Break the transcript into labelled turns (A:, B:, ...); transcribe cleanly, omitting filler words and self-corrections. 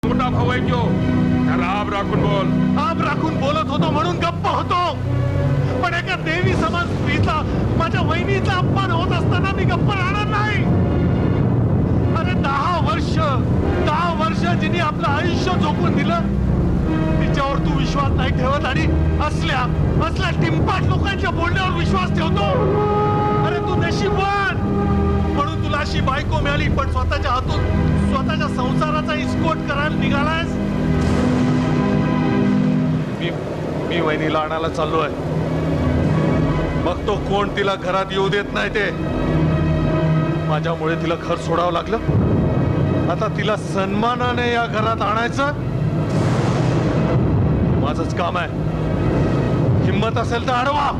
A: मोठा भाऊ आहे तो, त्याला आब राखून बोल.
B: आब राखून बोलत होतो म्हणून गप्प होतो, पण एका देवी समान स्त्रीचा, माझ्या वहिनीचा अपमान होत असताना मी गप्प राहणार नाही. अरे 10 वर्ष जिने आपलं आयुष्य झोकून दिलं, तिच्यावर तू विश्वास नाही ठेवत आणि असल्या टिंपाट लोकांच्या बोलण्यावर विश्वास ठेवतो. अरे तू नशीबवान म्हणून तुला अशी बायको मिळाली, पण स्वतःच्या हातून स्वतःच्या संसाराचा इस्कोट करायला निघालायस. मी वहिनीला आणायला चाललोय. मग तो कोण तिला घरात येऊ देत नाही ते. माझ्यामुळे तिला घर सोडावं लागलं. आता तिला सन्मानाने या घरात आणायचं माझंच काम आहे. हिम्मत असेल तर अडवा.